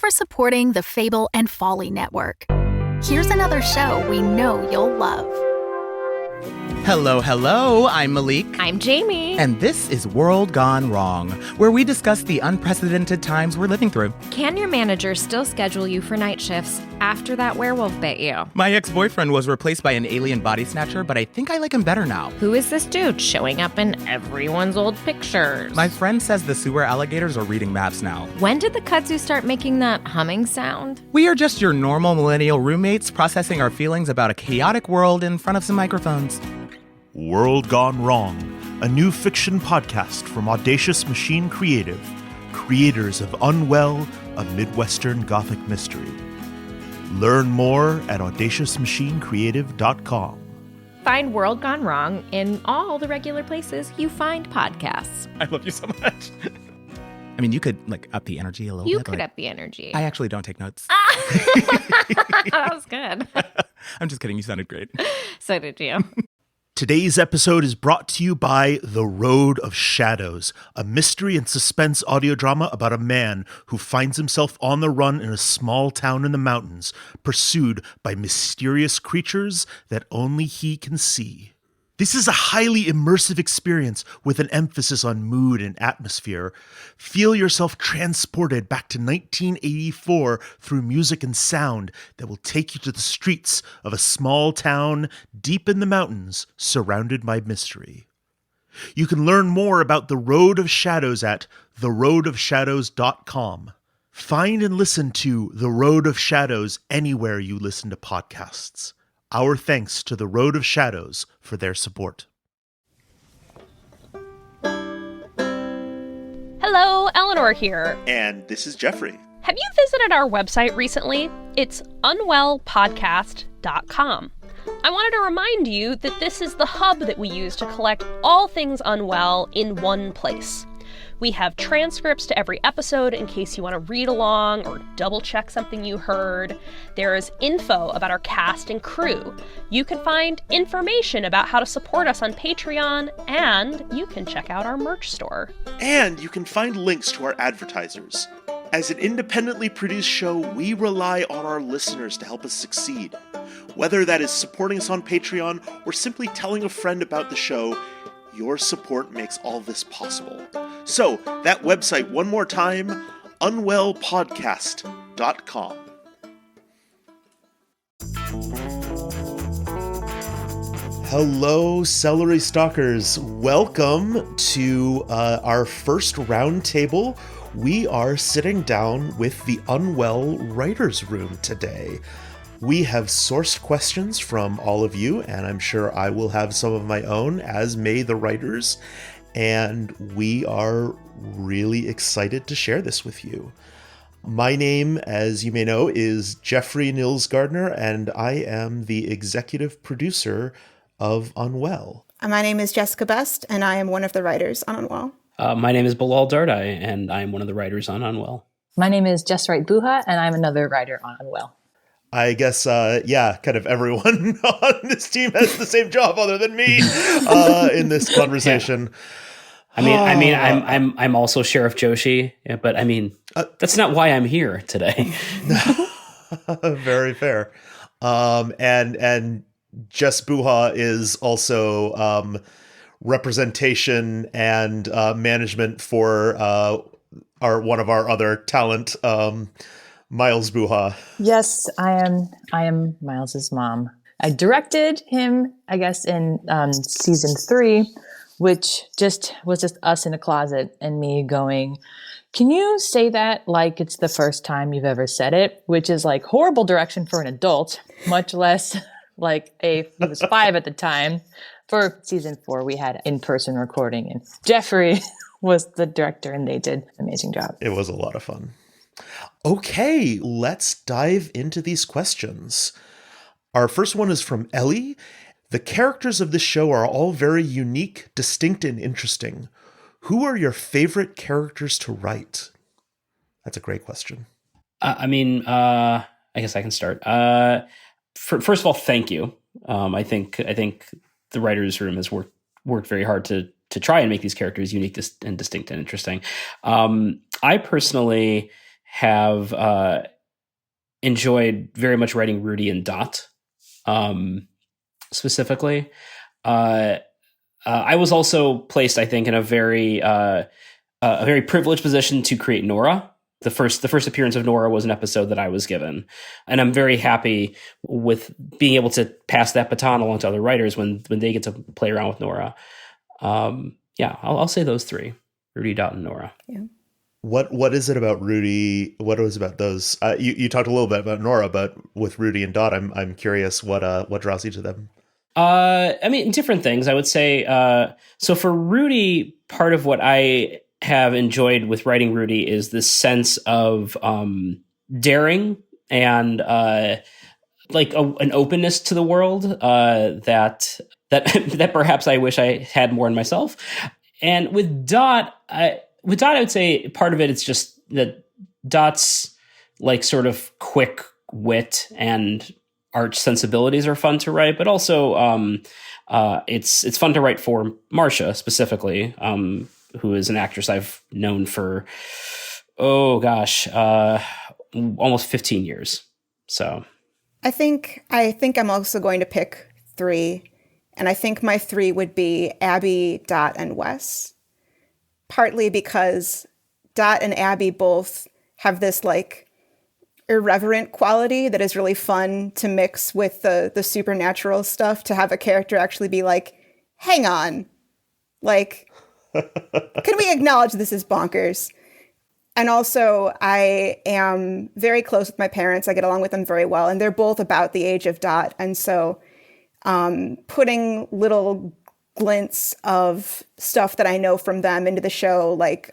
for supporting the Fable and Folly Network. Here's another show we know you'll love. Hello, I'm Malik. I'm Jamie. And this is World Gone Wrong, where we discuss the unprecedented times we're living through. Can your manager still schedule you for night shifts after that werewolf bit you? My ex-boyfriend was replaced by an alien body snatcher, but I think I like him better now. Who is this dude showing up in everyone's old pictures? My friend says the sewer alligators are reading maps now. When did the kudzu start making that humming sound? We are just your normal millennial roommates processing our feelings about a chaotic world in front of some microphones. World Gone Wrong, a new fiction podcast from Audacious Machine Creative, creators of Unwell, a Midwestern Gothic mystery. Learn more at audaciousmachinecreative.com. Find World Gone Wrong in all the regular places you find podcasts. I love you so much. I mean, you could, up the energy a little bit. You could up the energy. I actually don't take notes. That was good. I'm just kidding. You sounded great. So did you. Today's episode is brought to you by The Road of Shadows, a mystery and suspense audio drama about a man who finds himself on the run in a small town in the mountains, pursued by mysterious creatures that only he can see. This is a highly immersive experience with an emphasis on mood and atmosphere. Feel yourself transported back to 1984 through music and sound that will take you to the streets of a small town deep in the mountains surrounded by mystery. You can learn more about The Road of Shadows at theroadofshadows.com. Find and listen to The Road of Shadows anywhere you listen to podcasts. Our thanks to The Road of Shadows for their support. Hello, Eleanor here. And this is Jeffrey. Have you visited our website recently? It's unwellpodcast.com. I wanted to remind you that this is the hub that we use to collect all things Unwell in one place. We have transcripts to every episode in case you want to read along or double check something you heard. There is info about our cast and crew. You can find information about how to support us on Patreon, and you can check out our merch store. And you can find links to our advertisers. As an independently produced show, we rely on our listeners to help us succeed. Whether that is supporting us on Patreon or simply telling a friend about the show, your support makes all this possible. So, that website one more time, unwellpodcast.com. Hello, celery stalkers. Welcome to our first roundtable. We are sitting down with the Unwell Writers Room today. We have sourced questions from all of you, and I'm sure I will have some of my own, as may the writers, and we are really excited to share this with you. My name, as you may know, is Jeffrey Nils Gardner, and I am the executive producer of Unwell. My name is Jessica Best, and I am one of the writers on Unwell. My name is Bilal Dardai, and I'm one of the writers on Unwell. My name is Jessica Wright Buha, and I'm another writer on Unwell. I guess, kind of everyone on this team has the same job other than me in this conversation. Yeah. I'm also Sheriff Joshi, but that's not why I'm here today. Very fair. And Jess Buha is also representation and management for one of our other talent. Miles Buha. Yes, I am Miles's mom. I directed him, I guess, in season 3, which was just us in a closet and me going, "Can you say that like it's the first time you've ever said it?" Which is like horrible direction for an adult, much less like he was 5 at the time. For season 4, we had in-person recording, and Jeffrey was the director, and they did an amazing job. It was a lot of fun. Okay, let's dive into these questions. Our first one is from Ellie. The characters of this show are all very unique, distinct, and interesting. Who are your favorite characters to write? That's a great question. I guess I can start. First of all, thank you. I think the writers' room has worked very hard to try and make these characters unique and distinct and interesting. I personally have enjoyed very much writing Rudy and Dot, specifically. I was also placed, I think, in a very privileged position to create Nora. The first appearance of Nora was an episode that I was given, and I'm very happy with being able to pass that baton along to other writers when they get to play around with Nora. I'll say those three: Rudy, Dot, and Nora. Yeah. What is it about Rudy? What was about those? You talked a little bit about Nora, but with Rudy and Dot, I'm curious what draws you to them. Different things. I would say. So for Rudy, part of what I have enjoyed with writing Rudy is this sense of daring and an openness to the world that perhaps I wish I had more in myself. And with Dot, I would say part of it is just that Dot's like sort of quick wit and arch sensibilities are fun to write, but also it's fun to write for Marcia specifically, who is an actress I've known for almost 15 years. So I think I'm also going to pick 3, and I think my 3 would be Abby, Dot, and Wes. Partly because Dot and Abby both have this like irreverent quality that is really fun to mix with the supernatural stuff, to have a character actually be like, hang on, like, can we acknowledge this is bonkers? And also, I am very close with my parents. I get along with them very well, and they're both about the age of Dot. And so putting little glints of stuff that I know from them into the show, like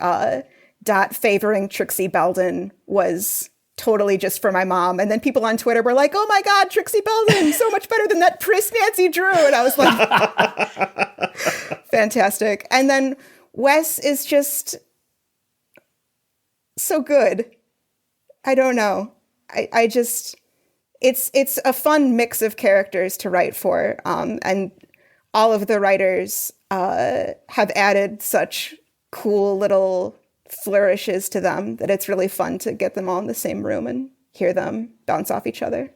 Dot favoring Trixie Belden, was totally just for my mom. And then people on Twitter were like, oh my God, Trixie Belden, so much better than that Pris Nancy Drew. And I was like, fantastic. And then Wes is just so good. I don't know. I just, it's a fun mix of characters to write for. And all of the writers have added such cool little flourishes to them that it's really fun to get them all in the same room and hear them bounce off each other.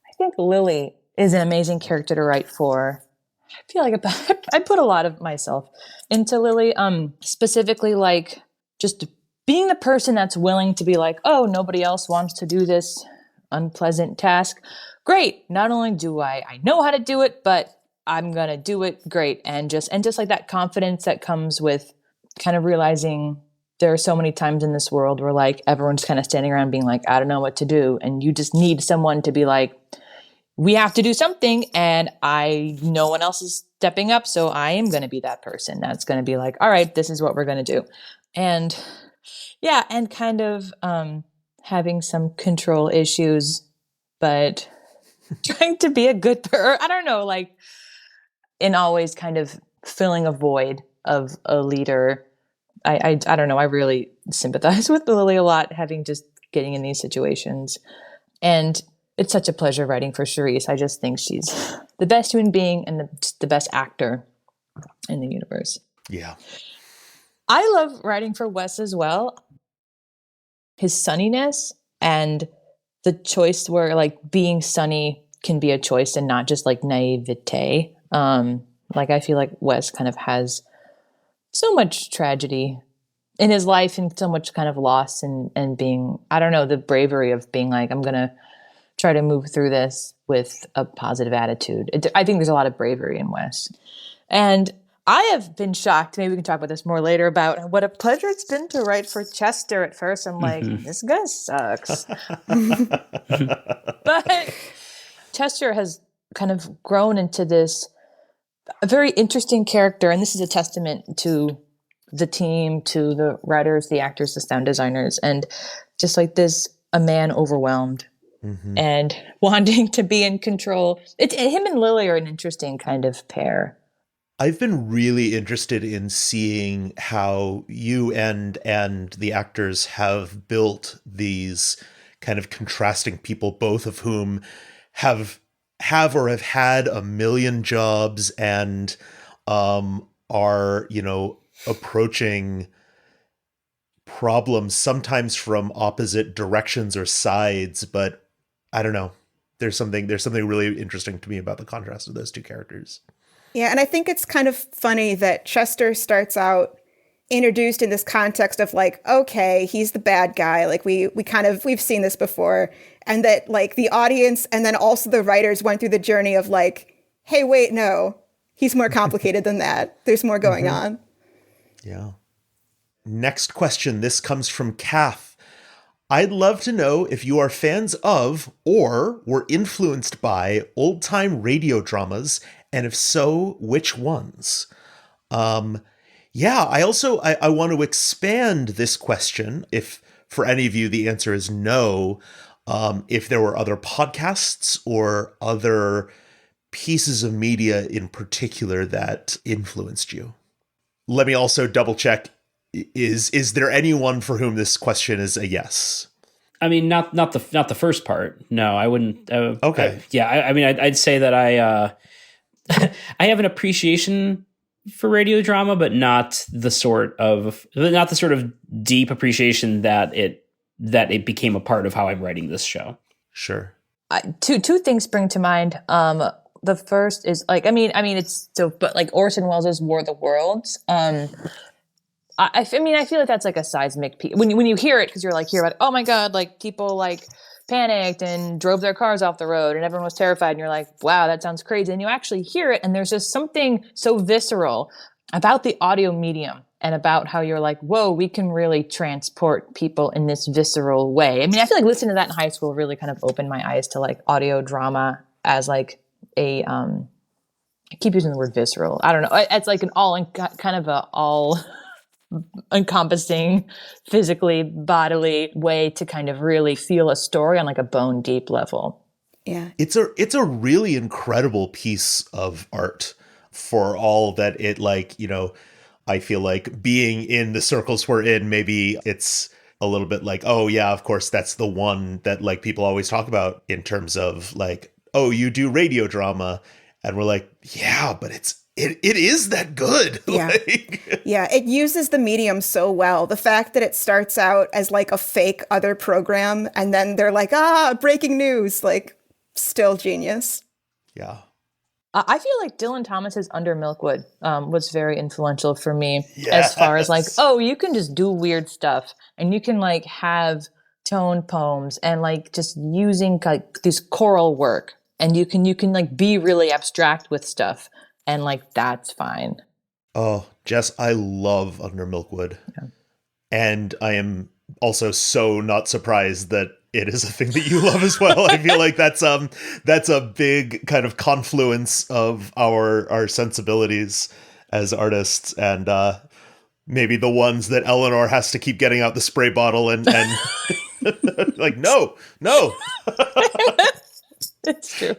I think Lily is an amazing character to write for. I feel like I put a lot of myself into Lily, specifically like just being the person that's willing to be like, oh, nobody else wants to do this unpleasant task. Great. Not only do I know how to do it, but I'm going to do it. Great. And just like that confidence that comes with kind of realizing there are so many times in this world where like everyone's kind of standing around being like, I don't know what to do. And you just need someone to be like, we have to do something. And no one else is stepping up. So I am going to be that person that's going to be like, all right, this is what we're going to do. And yeah. And kind of having some control issues, but trying to be a good person. I don't know, like, and always kind of filling a void of a leader. I don't know. I really sympathize with Lily a lot, getting in these situations. And it's such a pleasure writing for Charisse. I just think she's the best human being and the best actor in the universe. Yeah. I love writing for Wes as well. His sunniness and the choice where like being sunny can be a choice and not just like naivete. Like I feel like Wes kind of has so much tragedy in his life and so much kind of loss and being, I don't know, the bravery of being like, I'm going to try to move through this with a positive attitude. I think there's a lot of bravery in Wes. And I have been shocked, maybe we can talk about this more later, about what a pleasure it's been to write for Chester. At first, I'm like, this guy sucks. But Chester has kind of grown into this a very interesting character, and this is a testament to the team, to the writers, the actors, the sound designers, and just like this, a man overwhelmed and wanting to be in control. Him and Lily are an interesting kind of pair. I've been really interested in seeing how you and the actors have built these kind of contrasting people, both of whom have or have had a million jobs and are, approaching problems, sometimes from opposite directions or sides, but I don't know. There's something really interesting to me about the contrast of those two characters. Yeah, and I think it's kind of funny that Chester starts out introduced in this context of like, okay, he's the bad guy. Like we've seen this before. And that like the audience and then also the writers went through the journey of like, hey, wait, no, he's more complicated than that. There's more going on. Yeah. Next question. This comes from Kath. I'd love to know if you are fans of or were influenced by old-time radio dramas, and if so, which ones? Yeah, I want to expand this question. If for any of you the answer is no, if there were other podcasts or other pieces of media in particular that influenced you. Let me also double check. Is there anyone for whom this question is a yes? I mean, not the first part. No, I wouldn't. Okay. I'd say that I I have an appreciation for radio drama, but not the sort of deep appreciation that it became a part of how I'm writing this show. Sure. Two things spring to mind. The first is like, but like Orson Welles' War of the Worlds. I feel like that's like a seismic piece. When you hear it, because you're like, oh my God, like people like panicked and drove their cars off the road and everyone was terrified. And you're like, wow, that sounds crazy. And you actually hear it. And there's just something so visceral about the audio medium and about how you're like, whoa, we can really transport people in this visceral way. I mean, I feel like listening to that in high school really kind of opened my eyes to like audio drama as like I keep using the word visceral. I don't know. It's like an all encompassing, physically, bodily way to kind of really feel a story on like a bone deep level. Yeah. It's a really incredible piece of art for all that it like, I feel like being in the circles we're in, maybe it's a little bit like, oh yeah, of course, that's the one that like people always talk about in terms of like, oh, you do radio drama. And we're like, yeah, but it is that good. Yeah. Yeah, it uses the medium so well. The fact that it starts out as like a fake other program and then they're like, breaking news, like still genius. Yeah. I feel like Dylan Thomas's Under Milkwood was very influential for me as far as like, oh, you can just do weird stuff and you can like have tone poems and like just using like this choral work and you can like be really abstract with stuff. And like, that's fine. Oh, Jess, I love Under Milkwood. Yeah. And I am also so not surprised that it is a thing that you love as well. I feel like that's a big kind of confluence of our sensibilities as artists, and maybe the ones that Eleanor has to keep getting out the spray bottle and like, no. It's true.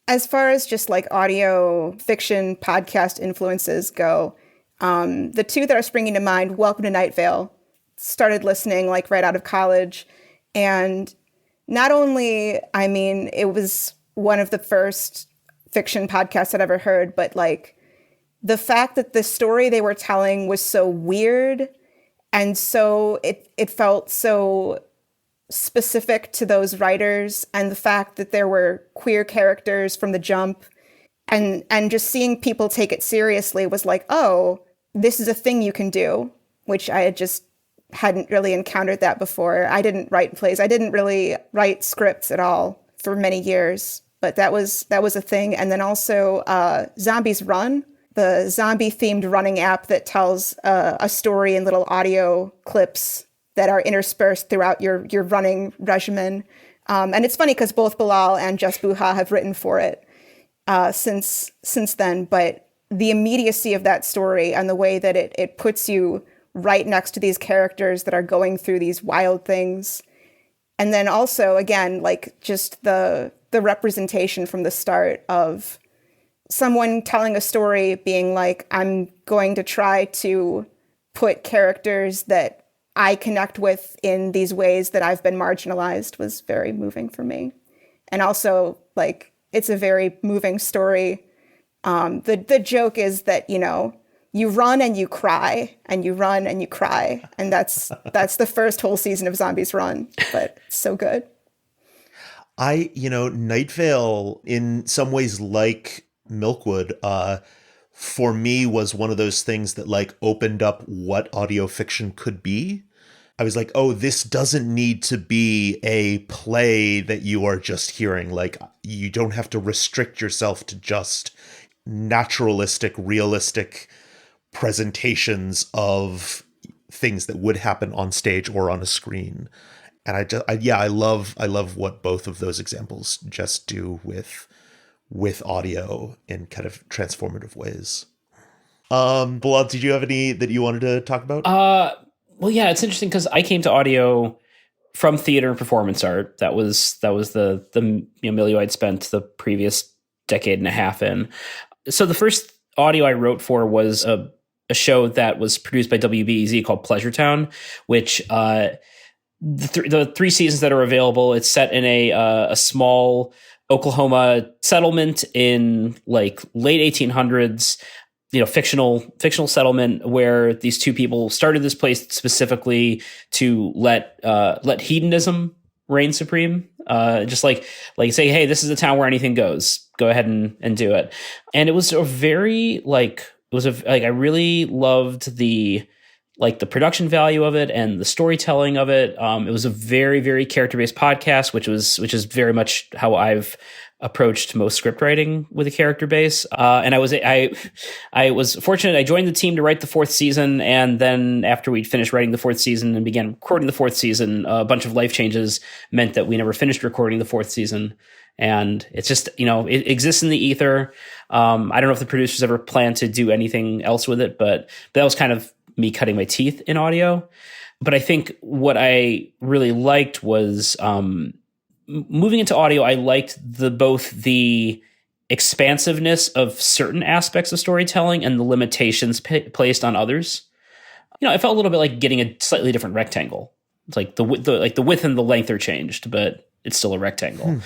As far as just like audio fiction podcast influences go, the two that are springing to mind, Welcome to Night Vale, started listening like right out of college. And not only, I mean, it was one of the first fiction podcasts I'd ever heard, but like the fact that the story they were telling was so weird and so it felt so specific to those writers, and the fact that there were queer characters from the jump and just seeing people take it seriously was like, oh, this is a thing you can do, which I hadn't really encountered that before. I didn't write plays. I didn't really write scripts at all for many years, but that was a thing. And then also Zombies Run, the zombie themed running app that tells a story in little audio clips that are interspersed throughout your running regimen. And it's funny because both Bilal and Jessica Buha have written for it since then, but the immediacy of that story and the way that it puts you right next to these characters that are going through these wild things. And then also, again, like just the representation from the start of someone telling a story being like, I'm going to try to put characters that I connect with in these ways that I've been marginalized was very moving for me. And also, like, it's a very moving story. The joke is that, you run and you cry, and you run and you cry. And that's the first whole season of Zombies Run, but it's so good. Night Vale, in some ways like Milkwood, for me was one of those things that like opened up what audio fiction could be. I was like, oh, this doesn't need to be a play that you are just hearing. Like, you don't have to restrict yourself to just naturalistic, realistic presentations of things that would happen on stage or on a screen. And I love what both of those examples just do with audio in kind of transformative ways. Bilal, did you have any that you wanted to talk about? Well, yeah, it's interesting because I came to audio from theater and performance art. That was the milieu I'd spent the previous decade and a half in. So the first audio I wrote for was a show that was produced by WBEZ called Pleasure Town, which the 3 seasons that are available, it's set in a small Oklahoma settlement in like late 1800s, fictional settlement where these 2 people started this place specifically to let hedonism reign supreme. Just like say, hey, this is a town where anything goes. Go ahead and do it. And it was a very I really loved the production value of it and the storytelling of it. It was a very, very character-based podcast, which is very much how I've approached most script writing, with a character base. And I was fortunate. I joined the team to write the 4th season. And then after we'd finished writing the 4th season and began recording the 4th season, a bunch of life changes meant that we never finished recording the 4th season. And it's just, it exists in the ether. I don't know if the producers ever planned to do anything else with it, but that was kind of me cutting my teeth in audio. But I think what I really liked was moving into audio. I liked both the expansiveness of certain aspects of storytelling and the limitations placed on others. I felt a little bit like getting a slightly different rectangle. It's like the width and the length are changed, but it's still a rectangle.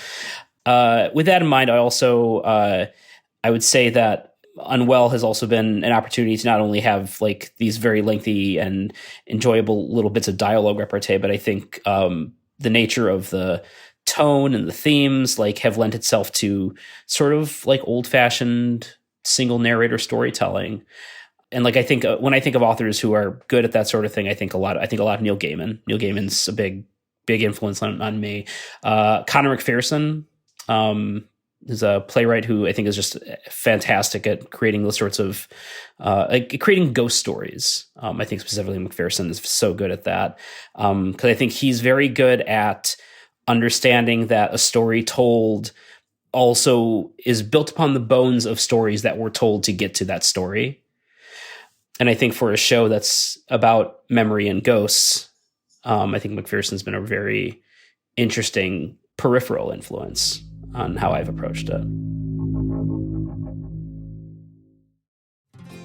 With that in mind, I also I would say that Unwell has also been an opportunity to not only have like these very lengthy and enjoyable little bits of dialogue repartee, but I think the nature of the tone and the themes like have lent itself to sort of like old-fashioned single narrator storytelling. And like I think when I think of authors who are good at that sort of thing, I think a lot of Neil Gaiman. Neil Gaiman's a big influence on me. Connor McPherson is a playwright who I think is just fantastic at creating those sorts of creating ghost stories. I think specifically McPherson is so good at that because I think he's very good at understanding that a story told also is built upon the bones of stories that were told to get to that story. And I think for a show that's about memory and ghosts, I think McPherson's been a very interesting peripheral influence on how I've approached it.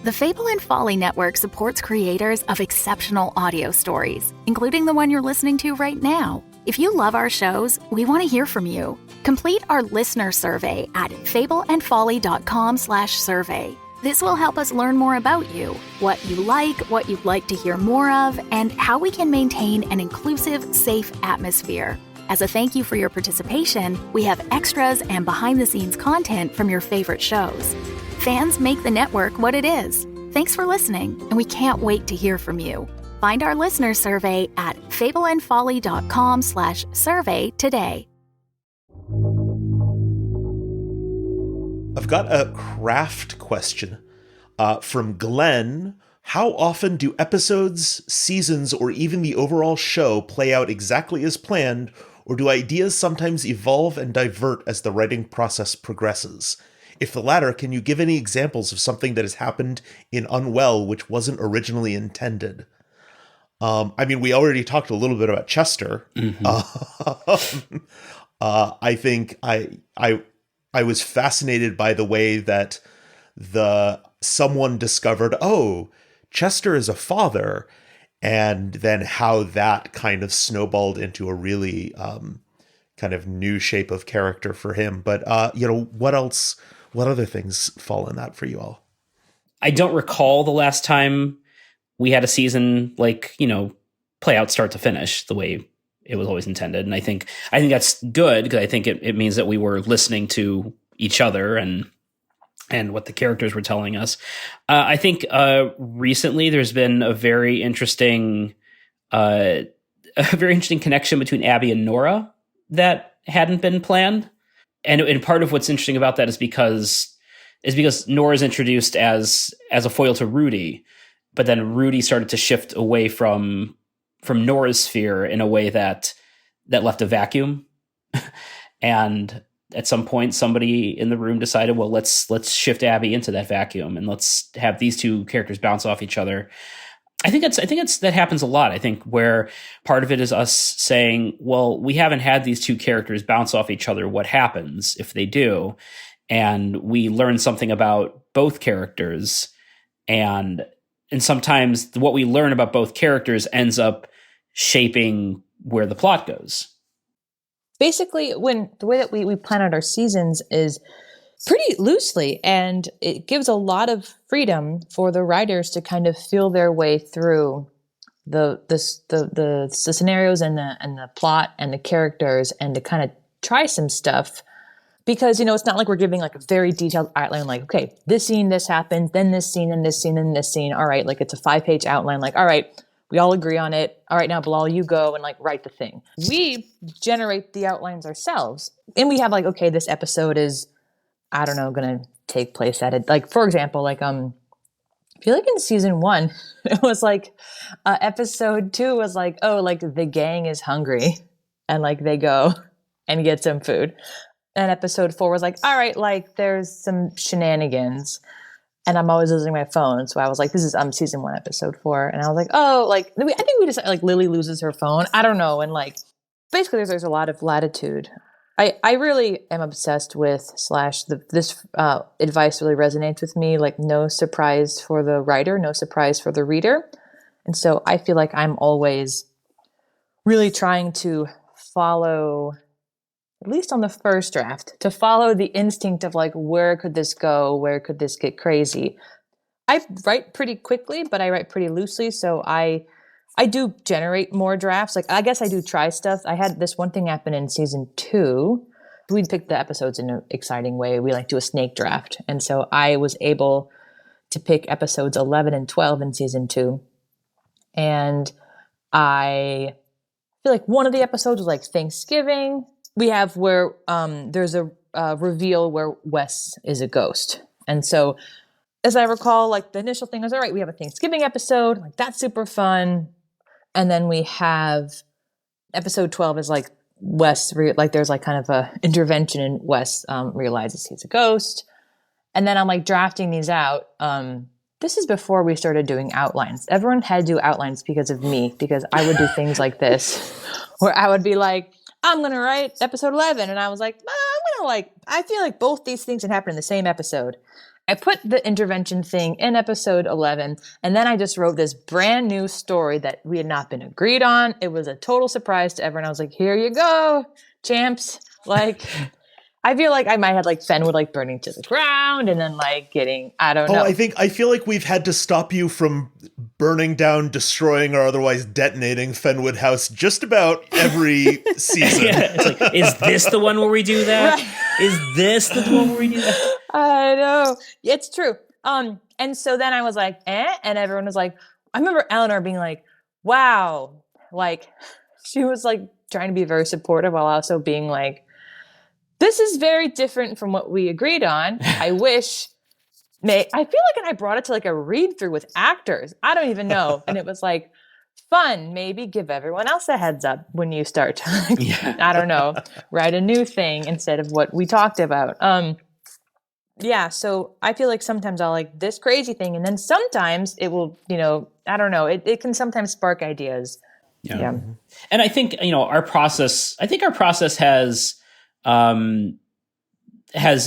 The Fable and Folly Network supports creators of exceptional audio stories, including the one you're listening to right now. If you love our shows, we want to hear from you. Complete our listener survey at fableandfolly.com/survey. This will help us learn more about you, what you like, what you'd like to hear more of, and how we can maintain an inclusive, safe atmosphere. As a thank you for your participation, we have extras and behind-the-scenes content from your favorite shows. Fans make the network what it is. Thanks for listening, and we can't wait to hear from you. Find our listener survey at fableandfolly.com/survey today. I've got a craft question from Glenn. How often do episodes, seasons, or even the overall show play out exactly as planned, or do ideas sometimes evolve and divert as the writing process progresses? If the latter, can you give any examples of something that has happened in Unwell which wasn't originally intended? We already talked a little bit about Chester. Mm-hmm. I think I was fascinated by the way that someone discovered, oh, Chester is a father, and then how that kind of snowballed into a really kind of new shape of character for him. But what else? What other things fall in that for you all? I don't recall the last time we had a season like, play out start to finish the way it was always intended. And I think that's good, because I think it means that we were listening to each other and what the characters were telling us. I think recently there's been a very interesting connection between Abby and Nora that hadn't been planned. And part of what's interesting about that is because Nora's introduced as a foil to Rudy, but then Rudy started to shift away from Nora's sphere in a way that left a vacuum. And at some point, somebody in the room decided, well, let's shift Abby into that vacuum and let's have these two characters bounce off each other. I think that happens a lot. I think where part of it is us saying, well, we haven't had these two characters bounce off each other. What happens if they do? And we learn something about both characters. And sometimes what we learn about both characters ends up shaping where the plot goes. Basically, when the way that we plan out our seasons is pretty loosely, and it gives a lot of freedom for the writers to kind of feel their way through the scenarios and the plot and the characters, and to kind of try some stuff. Because, it's not like we're giving like a very detailed outline, like, okay, this scene, this happened, then this scene, and this scene, and this scene. All right, like it's a 5-page outline, like, all right, we all agree on it. All right, now Bilal, you go and like write the thing. We generate the outlines ourselves. And we have like, okay, this episode is, I don't know, going to take place at it. Like, for example, like, I feel like in season 1, it was like, episode 2 was like, oh, like the gang is hungry, and like they go and get some food. And episode 4 was like, all right, like there's some shenanigans. And I'm always losing my phone. So I was like, this is season 1, episode 4. And I was like, oh, like, I think we just, like, Lily loses her phone. I don't know. And, like, basically there's a lot of latitude. I really am obsessed with / this advice really resonates with me. Like, no surprise for the writer, no surprise for the reader. And so I feel like I'm always really trying to follow, at least on the first draft, to follow the instinct of like, where could this go? Where could this get crazy? I write pretty quickly, but I write pretty loosely. So I do generate more drafts. Like, I guess I do try stuff. I had this one thing happen in season 2. We'd pick the episodes in an exciting way. We like do a snake draft. And so I was able to pick episodes 11 and 12 in season 2. And I feel like one of the episodes was like Thanksgiving. We have where there's a reveal where Wes is a ghost. And so, as I recall, like the initial thing was, all right, we have a Thanksgiving episode. Like, that's super fun. And then we have episode 12 is like Wes, there's like kind of a intervention, and Wes realizes he's a ghost. And then I'm like drafting these out. This is before we started doing outlines. Everyone had to do outlines because of me, because I would do things like this, where I would be like, I'm going to write episode 11. And I was like, I feel like both these things can happen in the same episode. I put the intervention thing in episode 11, and then I just wrote this brand new story that we had not been agreed on. It was a total surprise to everyone. I was like, here you go, champs. Like, I feel like I might have like Fenwood like burning to the ground, and then like getting, I don't know. I feel like we've had to stop you from burning down, destroying, or otherwise detonating Fenwood House just about every season. Yeah, it's like, is this the one where we do that? Right. Is this the one where we do that? I know. It's true. And so then I was like, and everyone was like, I remember Eleanor being like, wow. Like, she was like trying to be very supportive while also being like, this is very different from what we agreed on. I wish. I feel like, and I brought it to like a read through with actors. I don't even know. And it was like, fun. Maybe give everyone else a heads up when you start to, I don't know, write a new thing instead of what we talked about. Yeah. So I feel like sometimes I'll like this crazy thing, and then sometimes it will, I don't know. It can sometimes spark ideas. Yeah. And I think, our process has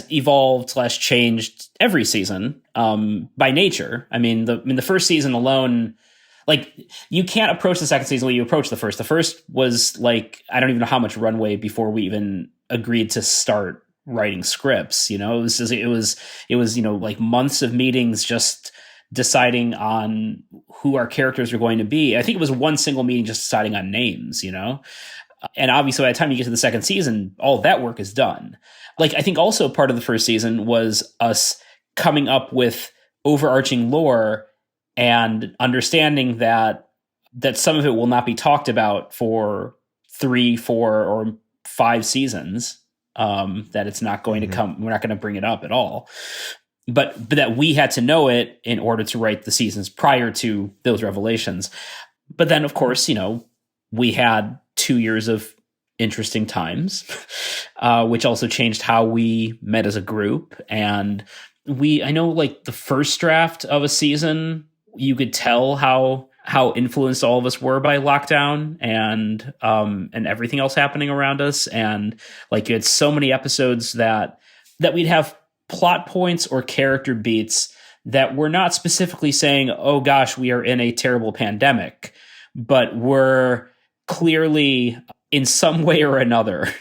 evolved / changed every season by nature. I mean, the first season alone, like, you can't approach the second season the way you approach the first. The first was like, I don't even know how much runway before we even agreed to start writing scripts. It was like months of meetings just deciding on who our characters are going to be. I think it was one single meeting just deciding on names, you know? And obviously by the time you get to the second season, all of that work is done. Like, I think also part of the first season was us coming up with overarching lore and understanding that some of it will not be talked about for 3, 4, or 5 seasons. That it's not going to come. We're not going to bring it up at all. But that we had to know it in order to write the seasons prior to those revelations. But then, of course, we had 2 years of interesting times, which also changed how we met as a group. And I know like the first draft of a season, you could tell how influenced all of us were by lockdown and everything else happening around us. And like, you had so many episodes that we'd have plot points or character beats that were not specifically saying, oh gosh, we are in a terrible pandemic, but were clearly in some way or another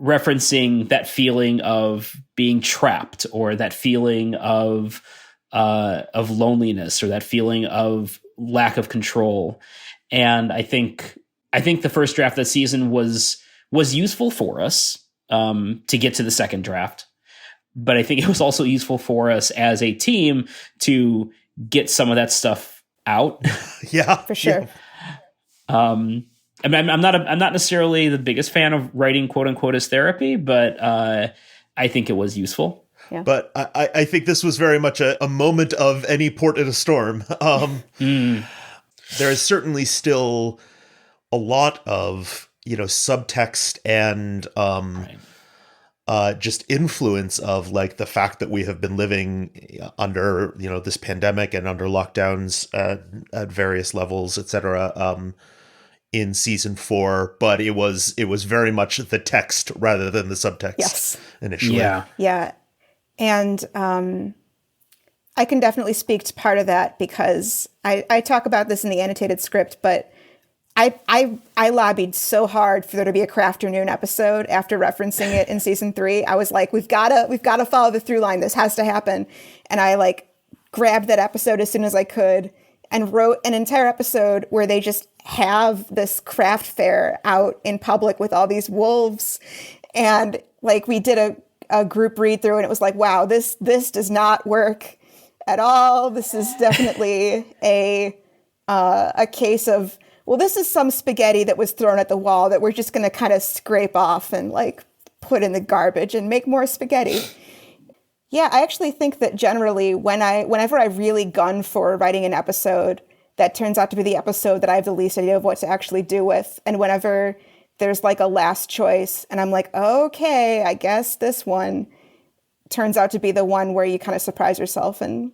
referencing that feeling of being trapped, or that feeling of loneliness, or that feeling of lack of control. And I think the first draft of the season was useful for us to get to the second draft. But I think it was also useful for us as a team to get some of that stuff out. Yeah, for sure. Yeah. I mean, I'm not necessarily the biggest fan of writing "quote unquote" as therapy, but I think it was useful. Yeah. But I think this was very much a moment of any port in a storm. There is certainly still a lot of, subtext and just influence of like the fact that we have been living under, this pandemic and under lockdowns at various levels, et cetera, in season 4. But it was very much the text rather than the subtext initially. Yeah. Yeah. And I can definitely speak to part of that because I talk about this in the annotated script, but I lobbied so hard for there to be a Crafternoon episode after referencing it in season 3. I was like, we've got to follow the through line. This has to happen. And I like grabbed that episode as soon as I could and wrote an entire episode where they just have this craft fair out in public with all these wolves. And like we did a group read through and it was like, wow, this does not work at all. This is definitely a case of, well, this is some spaghetti that was thrown at the wall that we're just going to kind of scrape off and like put in the garbage and make more spaghetti. Yeah, I actually think that generally whenever I really gun for writing an episode, that turns out to be the episode that I have the least idea of what to actually do with. And whenever there's like a last choice and I'm like, okay, I guess this one turns out to be the one where you kind of surprise yourself and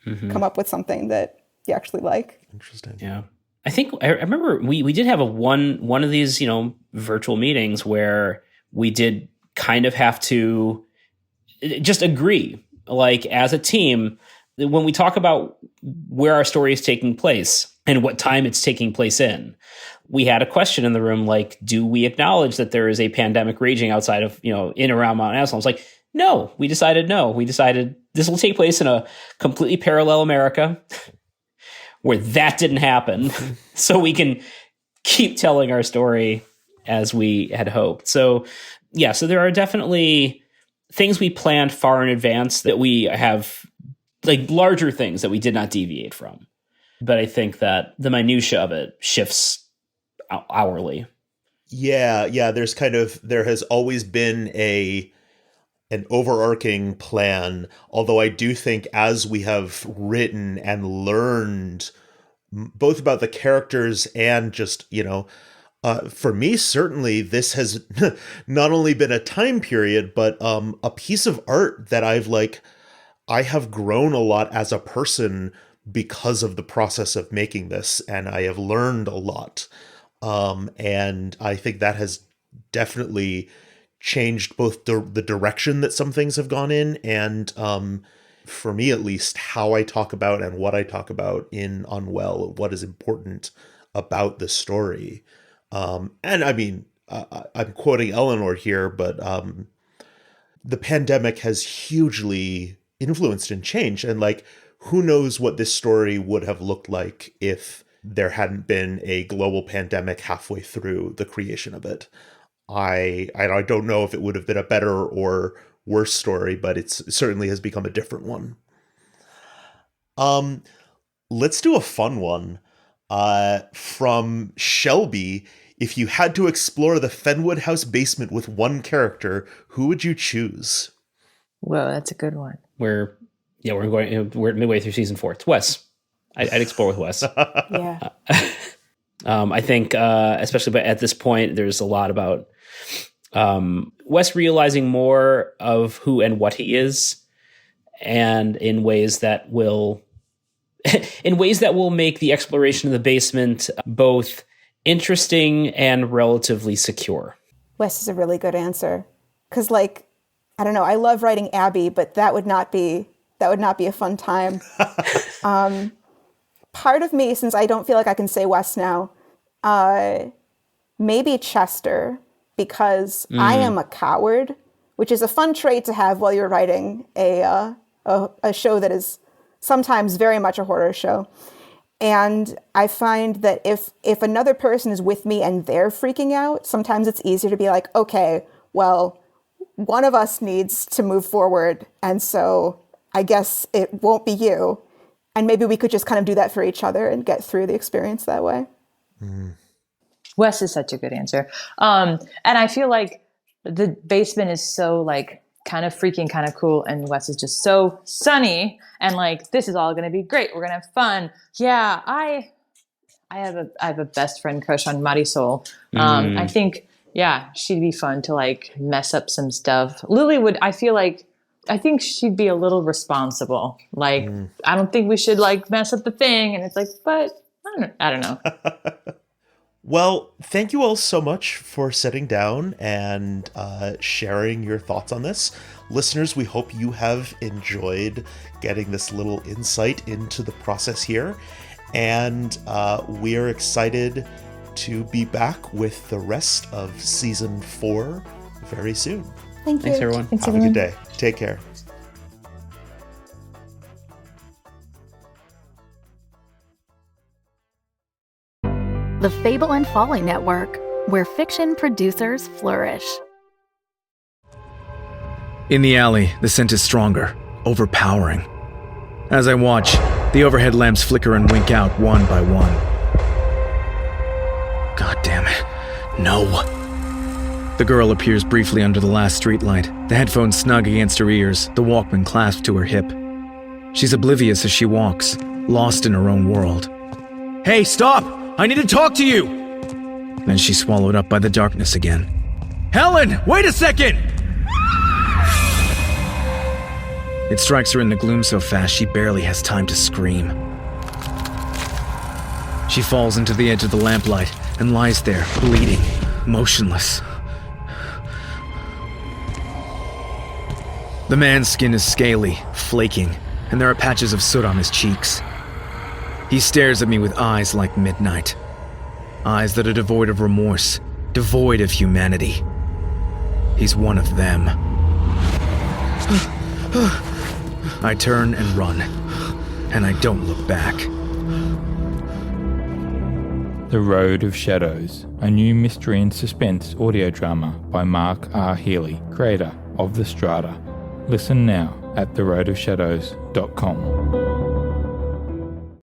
come up with something that you actually like. Interesting. Yeah. I think I remember we did have one of these, virtual meetings where we did kind of have to just agree, like as a team, when we talk about where our story is taking place and what time it's taking place in, we had a question in the room, like, do we acknowledge that there is a pandemic raging outside of, in around Mount Aslan? I was like, no, we decided no. We decided this will take place in a completely parallel America where that didn't happen. So we can keep telling our story as we had hoped. So, yeah, so there are definitely things we planned far in advance that we have, like larger things that we did not deviate from. But I think that the minutia of it shifts hourly. Yeah. There has always been an overarching plan, although I do think as we have written and learned both about the characters and just, for me, certainly this has not only been a time period, but a piece of art that I have grown a lot as a person because of the process of making this, and I have learned a lot. And I think that has definitely changed both the direction that some things have gone in and, for me at least, how I talk about and what I talk about in Unwell, what is important about the story. And I mean, I'm quoting Eleanor here, but the pandemic has hugely influenced and changed. And like, who knows what this story would have looked like if there hadn't been a global pandemic halfway through the creation of it. I don't know if it would have been a better or worse story, but it certainly has become a different one. Let's do a fun one. From Shelby. If you had to explore the Fenwood House basement with one character, who would you choose? Whoa, that's a good one. We're midway through season 4. It's Wes. I'd explore with Wes. Yeah. I think, especially at this point, there's a lot about Wes realizing more of who and what he is, and in ways that will make the exploration of the basement both interesting and relatively secure. Wes is a really good answer. Because, like, I don't know, I love writing Abby, but that would not be a fun time. Part of me, since I don't feel like I can say Wes now, maybe Chester, because I am a coward, which is a fun trait to have while you're writing a show that is sometimes very much a horror show. And I find that if another person is with me and they're freaking out, sometimes it's easier to be like, okay, well, one of us needs to move forward. And so I guess it won't be you. And maybe we could just kind of do that for each other and get through the experience that way. Wes is such a good answer. And I feel like the basement is so like kind of freaking, kind of cool. And Wes is just so sunny and like, this is all going to be great. We're going to have fun. Yeah. I have a best friend crush on Marisol. I think, yeah, she'd be fun to like mess up some stuff. Lily I think she'd be a little responsible. Like, I don't think we should like mess up the thing. And it's like, but I don't know. Well, thank you all so much for sitting down and sharing your thoughts on this. Listeners, we hope you have enjoyed getting this little insight into the process here. And we are excited to be back with the rest of season 4 very soon. Thank you. Thanks, everyone. Have a good day. Take care. The Fable and Folly Network, where fiction producers flourish. In the alley, the scent is stronger, overpowering. As I watch, the overhead lamps flicker and wink out one by one. God damn it. No. The girl appears briefly under the last streetlight, the headphones snug against her ears, the Walkman clasped to her hip. She's oblivious as she walks, lost in her own world. Hey, stop! I need to talk to you! Then she's swallowed up by the darkness again. Helen, wait a second! It strikes her in the gloom so fast she barely has time to scream. She falls into the edge of the lamplight and lies there, bleeding, motionless. The man's skin is scaly, flaking, and there are patches of soot on his cheeks. He stares at me with eyes like midnight. Eyes that are devoid of remorse, devoid of humanity. He's one of them. I turn and run, and I don't look back. The Road of Shadows, a new mystery and suspense audio drama by Mark R. Healy, creator of The Strata. Listen now at theroadofshadows.com.